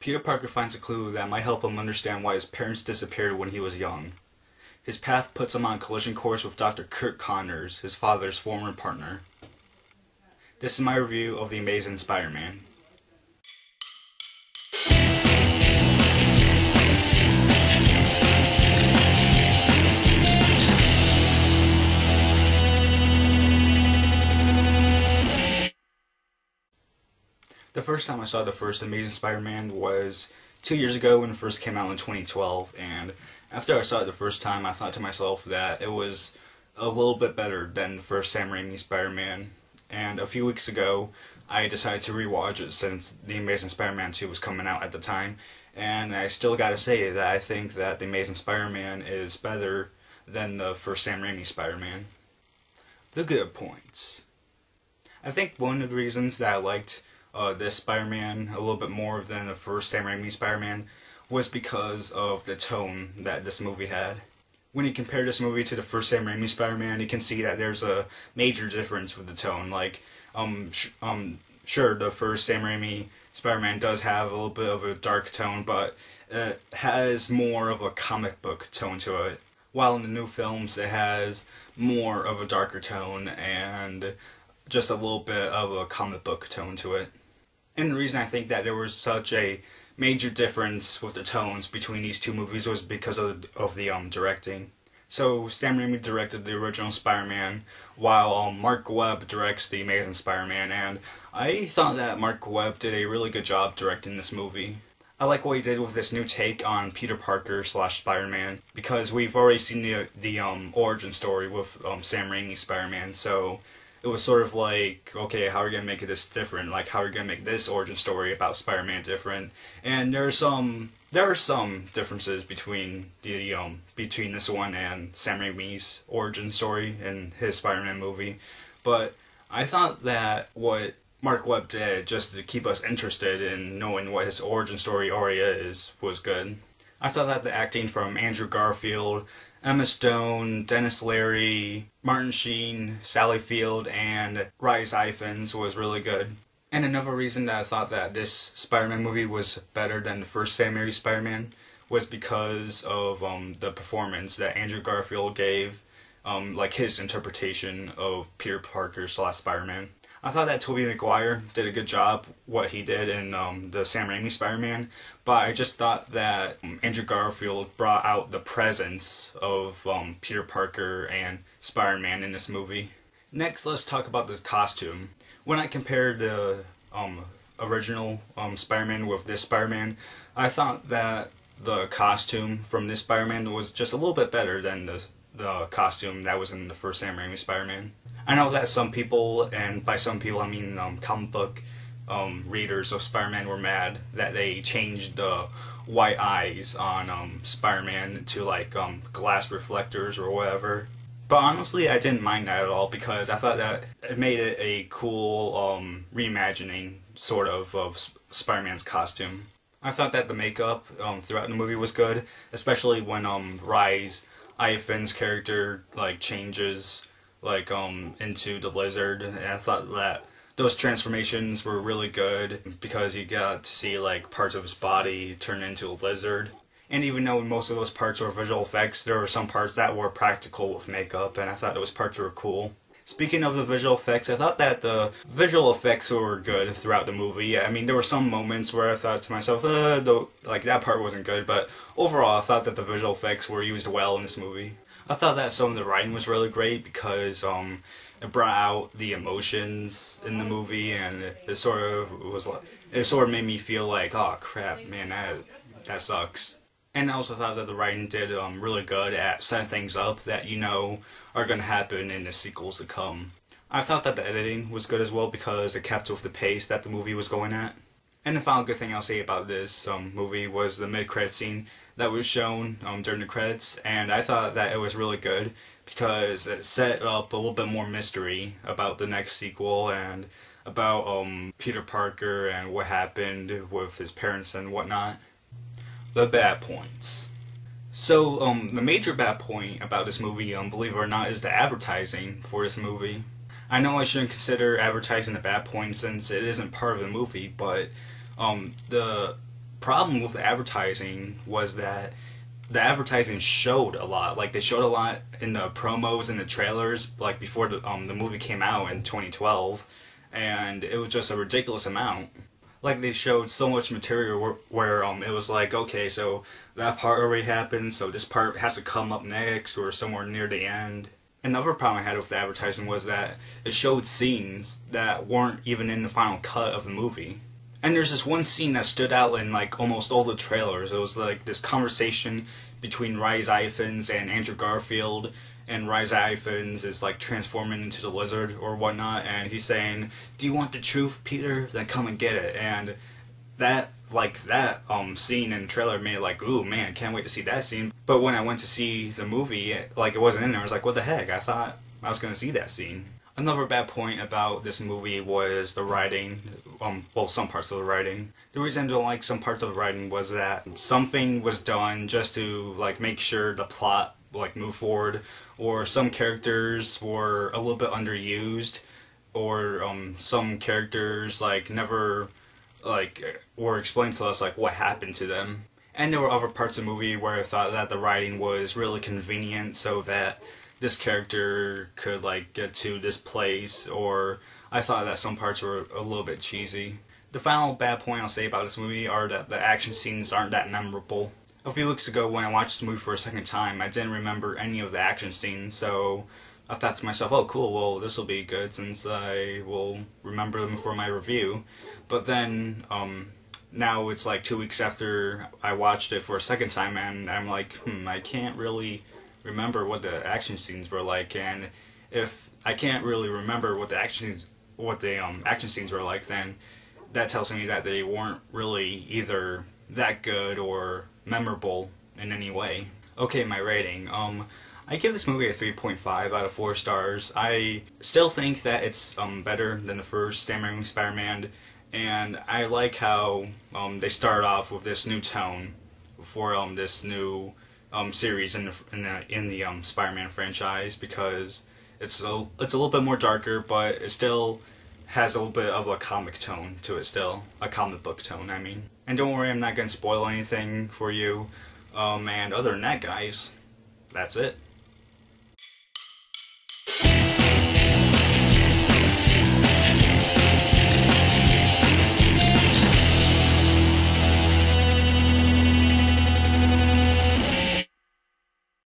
Peter Parker finds a clue that might help him understand why his parents disappeared when he was young. His path puts him on a collision course with Dr. Kurt Connors, his father's former partner. This is my review of The Amazing Spider-Man. The first time I saw the first Amazing Spider-Man was 2 years ago when it first came out in 2012, and after I saw it the first time I thought to myself that it was a little bit better than the first Sam Raimi Spider-Man, and a few weeks ago I decided to rewatch it since The Amazing Spider-Man 2 was coming out at the time, and I still gotta say that I think that The Amazing Spider-Man is better than the first Sam Raimi Spider-Man. The good points. I think one of the reasons that I liked this Spider-Man a little bit more than the first Sam Raimi Spider-Man was because of the tone that this movie had. When you compare this movie to the first Sam Raimi Spider-Man, you can see that there's a major difference with the tone. Like, sure, the first Sam Raimi Spider-Man does have a little bit of a dark tone, but it has more of a comic book tone to it. While in the new films, it has more of a darker tone and just a little bit of a comic book tone to it. And the reason I think that there was such a major difference with the tones between these two movies was because of the directing. So Sam Raimi directed the original Spider-Man, while Mark Webb directs The Amazing Spider-Man, and I thought that Mark Webb did a really good job directing this movie. I like what he did with this new take on Peter Parker / Spider-Man, because we've already seen the origin story with Sam Raimi Spider-Man, so it was sort of like, okay, how are we going to make this different? Like, how are we going to make this origin story about Spider-Man different? And there are some differences between between this one and Sam Raimi's origin story in his Spider-Man movie. But I thought that what Mark Webb did, just to keep us interested in knowing what his origin story already is, was good. I thought that the acting from Andrew Garfield, Emma Stone, Dennis Leary, Martin Sheen, Sally Field, and Rhys Ifans was really good. And another reason that I thought that this Spider-Man movie was better than the first Sam Raimi Spider-Man was because of the performance that Andrew Garfield gave, like his interpretation of Peter Parker / Spider-Man. I thought that Tobey Maguire did a good job what he did in the Sam Raimi Spider-Man, but I just thought that Andrew Garfield brought out the presence of Peter Parker and Spider-Man in this movie. Next, let's talk about the costume. When I compared the original Spider-Man with this Spider-Man, I thought that the costume from this Spider-Man was just a little bit better than the costume that was in the first Sam Raimi Spider-Man. I know that some people, and by some people I mean comic book readers of Spider-Man, were mad that they changed the white eyes on Spider-Man to like glass reflectors or whatever. But honestly, I didn't mind that at all because I thought that it made it a cool reimagining, sort of Spider-Man's costume. I thought that the makeup throughout the movie was good, especially when Rhys Ifans' character like changes like into the Lizard, and I thought that those transformations were really good because you got to see like parts of his body turn into a lizard. And even though most of those parts were visual effects, there were some parts that were practical with makeup, and I thought those parts were cool. Speaking of the visual effects, I thought that the visual effects were good throughout the movie. I mean, there were some moments where I thought to myself, like that part wasn't good, but overall I thought that the visual effects were used well in this movie. I thought that some of the writing was really great because it brought out the emotions in the movie, and it sort of made me feel like, oh crap, man, that sucks. And I also thought that the writing did really good at setting things up that you know are going to happen in the sequels to come. I thought that the editing was good as well because it kept with the pace that the movie was going at. And the final good thing I'll say about this movie was the mid-credit scene that was shown during the credits, and I thought that it was really good because it set up a little bit more mystery about the next sequel and about Peter Parker and what happened with his parents and whatnot. The bad points. So, the major bad point about this movie, believe it or not, is the advertising for this movie. I know I shouldn't consider advertising a bad point since it isn't part of the movie, but the problem with the advertising was that the advertising showed a lot. Like, they showed a lot in the promos and the trailers, like, before the movie came out in 2012, and it was just a ridiculous amount. Like, they showed so much material where it was like, okay, so that part already happened, so this part has to come up next, or somewhere near the end. Another problem I had with the advertising was that it showed scenes that weren't even in the final cut of the movie. And there's this one scene that stood out in like almost all the trailers. It was like this conversation between Rhys Ifans and Andrew Garfield, and Rhys Ifans is like transforming into the lizard or whatnot, and he's saying, "Do you want the truth, Peter? Then come and get it." And that scene in the trailer made it like, ooh man, can't wait to see that scene. But when I went to see the movie, it wasn't in there. I was like, what the heck? I thought I was gonna see that scene. Another bad point about this movie was the writing, well, some parts of the writing. The reason I don't like some parts of the writing was that something was done just to, like, make sure the plot, like, move forward, or some characters were a little bit underused, or, some characters, like, never, like, were explained to us, like, what happened to them. And there were other parts of the movie where I thought that the writing was really convenient so that this character could, like, get to this place, or I thought that some parts were a little bit cheesy. The final bad point I'll say about this movie are that the action scenes aren't that memorable. A few weeks ago when I watched the movie for a second time, I didn't remember any of the action scenes, so I thought to myself, oh cool, well this will be good since I will remember them for my review. But then, now it's like 2 weeks after I watched it for a second time, and I'm like, I can't really remember what the action scenes were like, and if I can't really remember what the action scenes were like, then that tells me that they weren't really either that good or memorable in any way. Okay, my rating. I give this movie a 3.5 out of 4 stars. I still think that it's better than the first Sam Raimi Spider-Man, and I like how they start off with this new tone for this new series in the Spider-Man franchise, because it's a little bit more darker, but it still has a little bit of a comic tone to it still. A comic book tone, I mean. And don't worry, I'm not going to spoil anything for you. And other than that, guys, that's it.